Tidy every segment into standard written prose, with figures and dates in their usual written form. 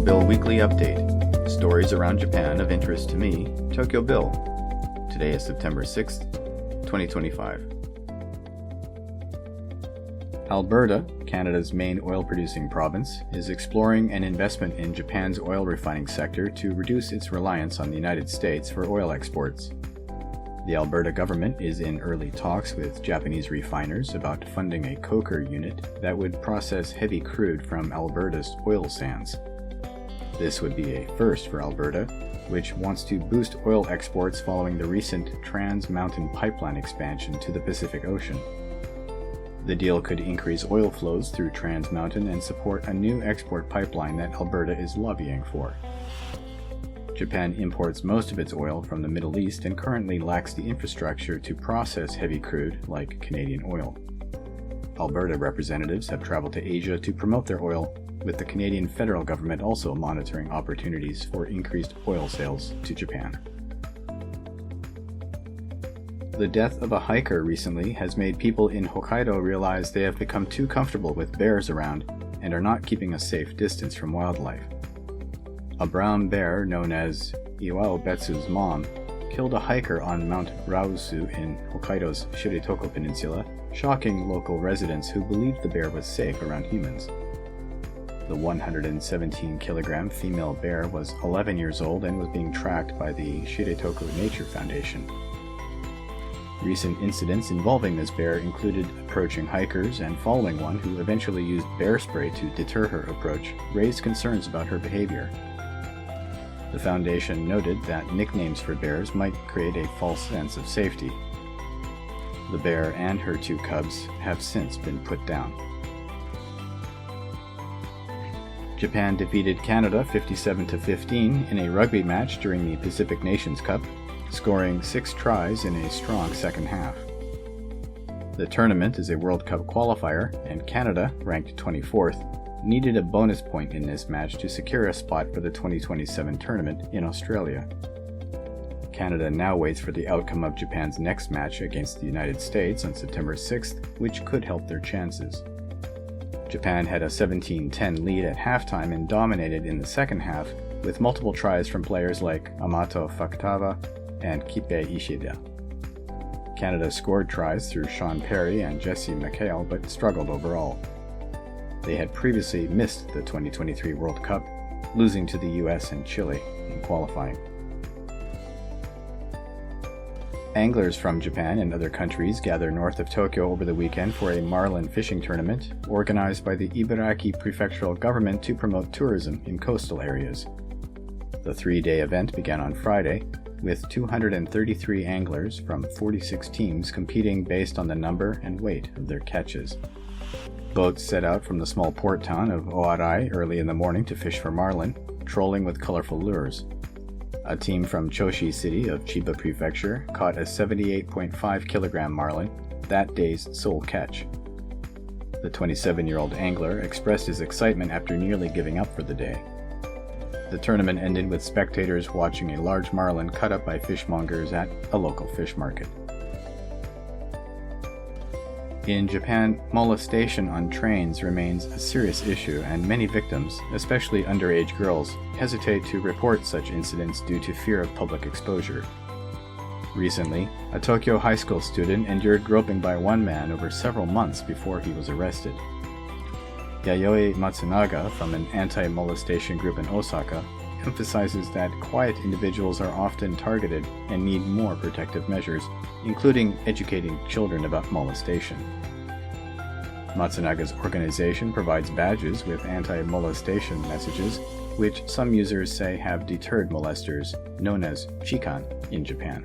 TokyoBill Weekly Update. Stories around Japan of interest to me, TokyoBill. Today is September 6th, 2025. Alberta, Canada's main oil-producing province, is exploring an investment in Japan's oil refining sector to reduce its reliance on the United States for oil exports. The Alberta government is in early talks with Japanese refiners about funding a coker unit that would process heavy crude from Alberta's oil sands. This would be a first for Alberta, which wants to boost oil exports following the recent Trans Mountain pipeline expansion to the Pacific Ocean. The deal could increase oil flows through Trans Mountain and support a new export pipeline that Alberta is lobbying for. Japan imports most of its oil from the Middle East and currently lacks the infrastructure to process heavy crude like Canadian oil. Alberta representatives have traveled to Asia to promote their oil, with the Canadian federal government also monitoring opportunities for increased oil sales to Japan. The death of a hiker recently has made people in Hokkaido realize they have become too comfortable with bears around and are not keeping a safe distance from wildlife. A brown bear known as Iwaobetsu's mom killed a hiker on Mount Raosu in Hokkaido's Shiretoko Peninsula, shocking local residents who believed the bear was safe around humans. The 117-kilogram female bear was 11 years old and was being tracked by the Shiretoko Nature Foundation. Recent incidents involving this bear included approaching hikers and following one who eventually used bear spray to deter her approach, raised concerns about her behavior. The foundation noted that nicknames for bears might create a false sense of safety. The bear and her two cubs have since been put down. Japan defeated Canada 57-15 in a rugby match during the Pacific Nations Cup, scoring 6 tries in a strong second half. The tournament is a World Cup qualifier, and Canada, ranked 24th, needed a bonus point in this match to secure a spot for the 2027 tournament in Australia. Canada now waits for the outcome of Japan's next match against the United States on September 6th, which could help their chances. Japan had a 17-10 lead at halftime and dominated in the second half, with multiple tries from players like Amato Fakutawa and Kippei Ishida. Canada scored tries through Sean Perry and Jesse McHale, but struggled overall. They had previously missed the 2023 World Cup, losing to the US and Chile in qualifying. Anglers from Japan and other countries gather north of Tokyo over the weekend for a marlin fishing tournament organized by the Ibaraki Prefectural Government to promote tourism in coastal areas. The 3-day event began on Friday, with 233 anglers from 46 teams competing based on the number and weight of their catches. Boats set out from the small port town of Oarai early in the morning to fish for marlin, trolling with colorful lures. A team from Choshi City of Chiba Prefecture caught a 78.5-kilogram marlin, that day's sole catch. The 27-year-old angler expressed his excitement after nearly giving up for the day. The tournament ended with spectators watching a large marlin cut up by fishmongers at a local fish market. In Japan, molestation on trains remains a serious issue, and many victims, especially underage girls, hesitate to report such incidents due to fear of public exposure. Recently, a Tokyo high school student endured groping by one man over several months before he was arrested. Yayoi Matsunaga from an anti-molestation group in Osaka emphasizes that quiet individuals are often targeted and need more protective measures, including educating children about molestation. Matsunaga's organization provides badges with anti-molestation messages, which some users say have deterred molesters, known as chikan in Japan.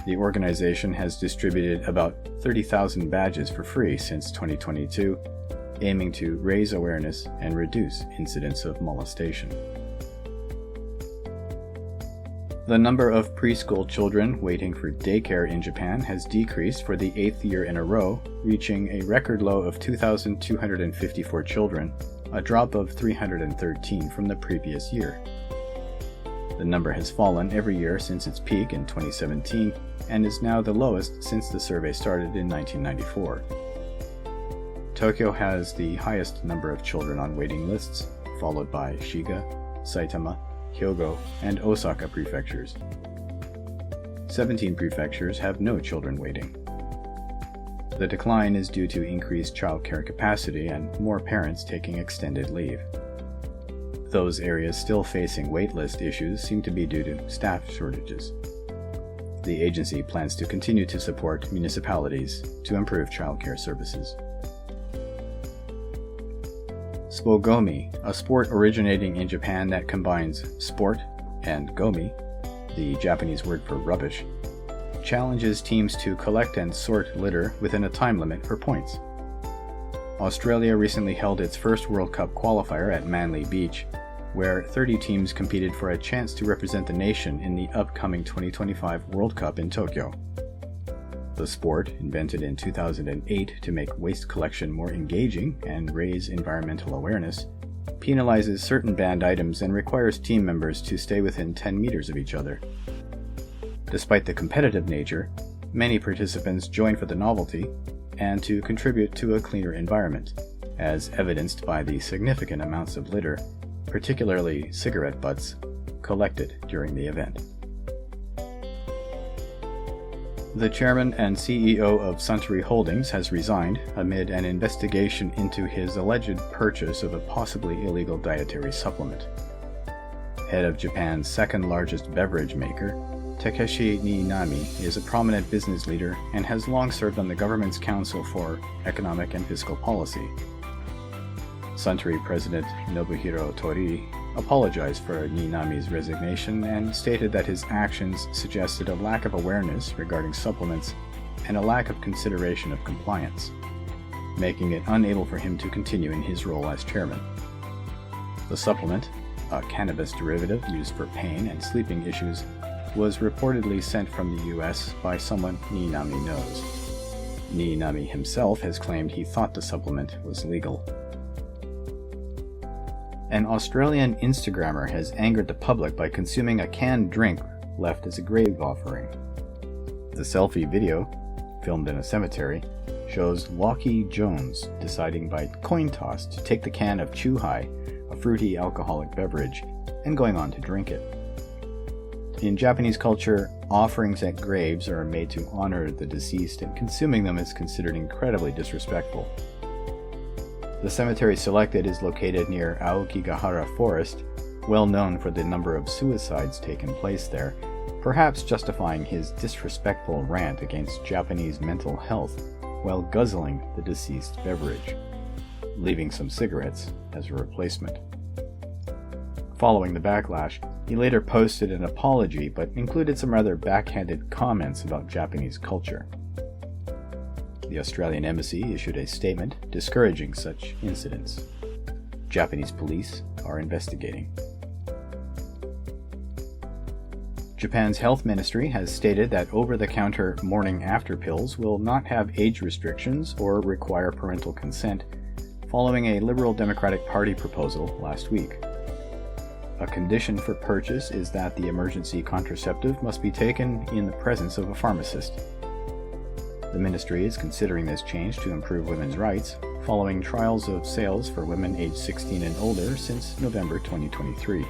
The organization has distributed about 30,000 badges for free since 2022, aiming to raise awareness and reduce incidents of molestation. The number of preschool children waiting for daycare in Japan has decreased for the 8th year in a row, reaching a record low of 2,254 children, a drop of 313 from the previous year. The number has fallen every year since its peak in 2017 and is now the lowest since the survey started in 1994. Tokyo has the highest number of children on waiting lists, followed by Shiga, Saitama, Hyogo, and Osaka prefectures. 17 prefectures have no children waiting. The decline is due to increased childcare capacity and more parents taking extended leave. Those areas still facing waitlist issues seem to be due to staff shortages. The agency plans to continue to support municipalities to improve childcare services. Spogomi, a sport originating in Japan that combines sport and gomi, the Japanese word for rubbish, challenges teams to collect and sort litter within a time limit for points. Australia recently held its first World Cup qualifier at Manly Beach, where 30 teams competed for a chance to represent the nation in the upcoming 2025 World Cup in Tokyo. The sport, invented in 2008 to make waste collection more engaging and raise environmental awareness, penalizes certain banned items and requires team members to stay within 10 meters of each other. Despite the competitive nature, many participants join for the novelty and to contribute to a cleaner environment, as evidenced by the significant amounts of litter, particularly cigarette butts, collected during the event. The chairman and CEO of Suntory Holdings has resigned amid an investigation into his alleged purchase of a possibly illegal dietary supplement. Head of Japan's second-largest beverage maker, Takeshi Niinami is a prominent business leader and has long served on the government's Council for Economic and Fiscal Policy. Suntory President Nobuhiro Tori apologized for Niinami's resignation and stated that his actions suggested a lack of awareness regarding supplements and a lack of consideration of compliance, making it unable for him to continue in his role as chairman. The supplement, a cannabis derivative used for pain and sleeping issues, was reportedly sent from the US by someone Niinami knows. Niinami himself has claimed he thought the supplement was legal. An Australian Instagrammer has angered the public by consuming a canned drink left as a grave offering. The selfie video, filmed in a cemetery, shows Lockie Jones deciding by coin toss to take the can of Chu-Hai, a fruity alcoholic beverage, and going on to drink it. In Japanese culture, offerings at graves are made to honor the deceased, and consuming them is considered incredibly disrespectful. The cemetery selected is located near Aokigahara Forest, well known for the number of suicides taken place there, perhaps justifying his disrespectful rant against Japanese mental health while guzzling the deceased beverage, leaving some cigarettes as a replacement. Following the backlash, he later posted an apology but included some rather backhanded comments about Japanese culture. The Australian Embassy issued a statement discouraging such incidents. Japanese police are investigating. Japan's health ministry has stated that over-the-counter morning-after pills will not have age restrictions or require parental consent, following a Liberal Democratic Party proposal last week. A condition for purchase is that the emergency contraceptive must be taken in the presence of a pharmacist. The ministry is considering this change to improve women's rights, following trials of sales for women aged 16 and older since November 2023.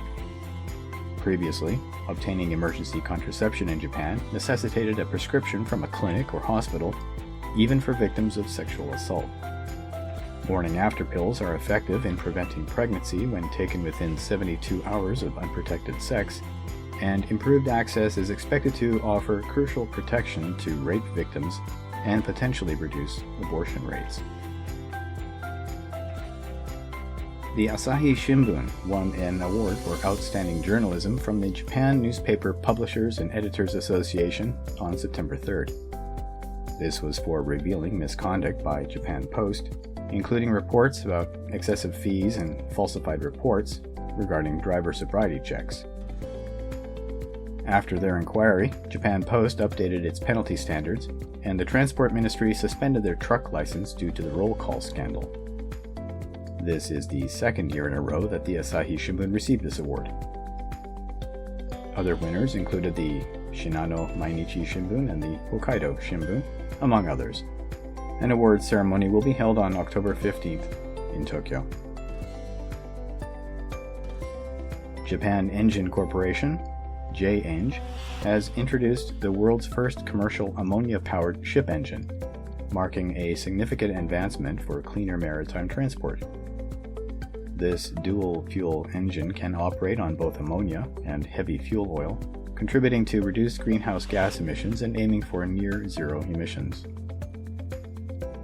Previously, obtaining emergency contraception in Japan necessitated a prescription from a clinic or hospital, even for victims of sexual assault. Morning-after pills are effective in preventing pregnancy when taken within 72 hours of unprotected sex, and improved access is expected to offer crucial protection to rape victims and potentially reduce abortion rates. The Asahi Shimbun won an award for outstanding journalism from the Japan Newspaper Publishers and Editors Association on September 3rd. This was for revealing misconduct by Japan Post, including reports about excessive fees and falsified reports regarding driver sobriety checks. After their inquiry, Japan Post updated its penalty standards, and the Transport Ministry suspended their truck license due to the roll call scandal. This is the second year in a row that the Asahi Shimbun received this award. Other winners included the Shinano Mainichi Shimbun and the Hokkaido Shimbun, among others. An awards ceremony will be held on October 15th in Tokyo. Japan Engine Corporation, J-Eng, has introduced the world's first commercial ammonia-powered ship engine, marking a significant advancement for cleaner maritime transport. This dual-fuel engine can operate on both ammonia and heavy fuel oil, contributing to reduced greenhouse gas emissions and aiming for near-zero emissions.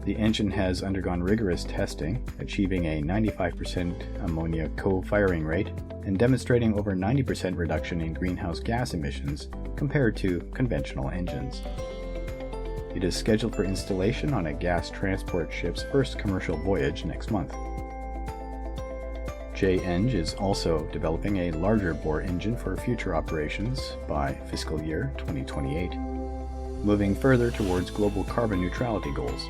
The engine has undergone rigorous testing, achieving a 95% ammonia co-firing rate and demonstrating over 90% reduction in greenhouse gas emissions compared to conventional engines. It is scheduled for installation on a gas transport ship's first commercial voyage next month. J-Eng is also developing a larger bore engine for future operations by fiscal year 2028, moving further towards global carbon neutrality goals.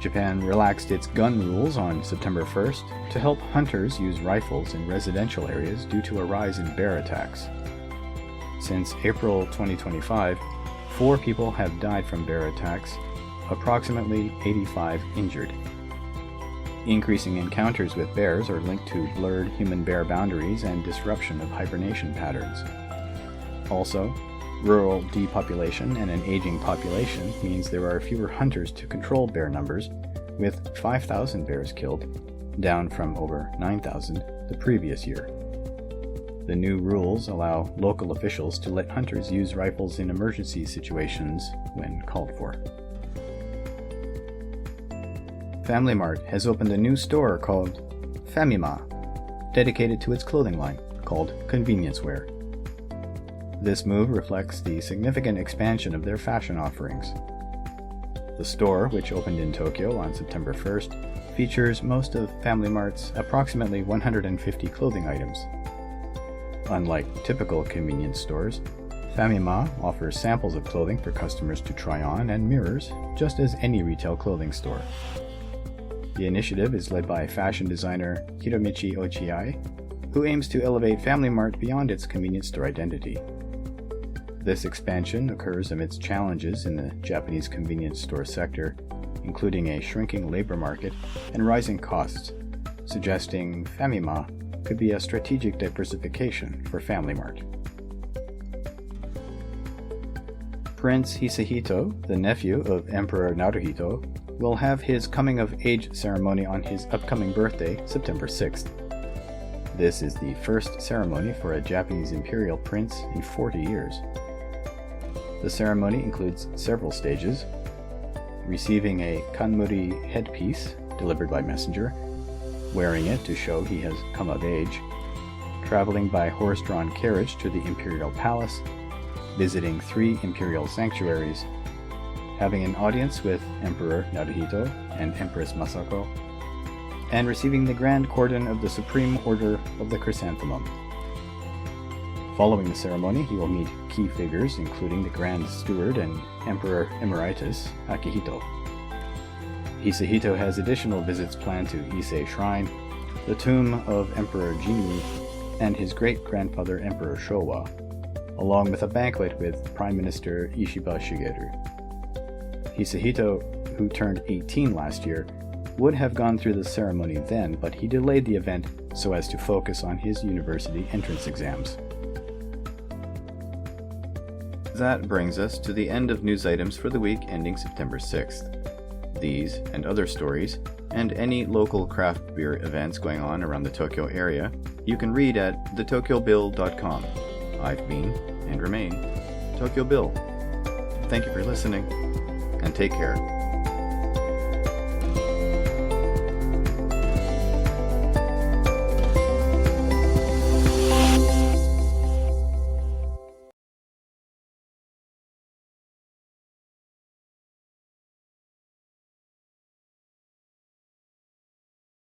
Japan relaxed its gun rules on September 1st to help hunters use rifles in residential areas due to a rise in bear attacks. Since April 2025, 4 people have died from bear attacks, approximately 85 injured. Increasing encounters with bears are linked to blurred human-bear boundaries and disruption of hibernation patterns. Also, rural depopulation and an aging population means there are fewer hunters to control bear numbers, with 5,000 bears killed, down from over 9,000 the previous year. The new rules allow local officials to let hunters use rifles in emergency situations when called for. Family Mart has opened a new store called Famima, dedicated to its clothing line, called Convenience Wear. This move reflects the significant expansion of their fashion offerings. The store, which opened in Tokyo on September 1st, features most of Family Mart's approximately 150 clothing items. Unlike typical convenience stores, Famima offers samples of clothing for customers to try on and mirrors, just as any retail clothing store. The initiative is led by fashion designer Hiromichi Ochiai, who aims to elevate Family Mart beyond its convenience store identity. This expansion occurs amidst challenges in the Japanese convenience store sector, including a shrinking labor market and rising costs, suggesting Famima could be a strategic diversification for Family Mart. Prince Hisahito, the nephew of Emperor Naruhito, will have his coming-of-age ceremony on his upcoming birthday, September 6th. This is the first ceremony for a Japanese imperial prince in 40 years. The ceremony includes several stages: receiving a kanmuri headpiece delivered by messenger, wearing it to show he has come of age, traveling by horse-drawn carriage to the imperial palace, visiting 3 imperial sanctuaries, having an audience with Emperor Naruhito and Empress Masako, and receiving the Grand Cordon of the Supreme Order of the Chrysanthemum. Following the ceremony, he will meet key figures including the Grand Steward and Emperor Emeritus Akihito. Hisahito has additional visits planned to Ise Shrine, the tomb of Emperor Jimmu, and his great-grandfather Emperor Showa, along with a banquet with Prime Minister Ishiba Shigeru. Hisahito, who turned 18 last year, would have gone through the ceremony then, but he delayed the event so as to focus on his university entrance exams. That brings us to the end of news items for the week ending September 6th. These and other stories, and any local craft beer events going on around the Tokyo area, you can read at theTokyoBill.com. I've been, and remain, Tokyo Bill. Thank you for listening, and take care.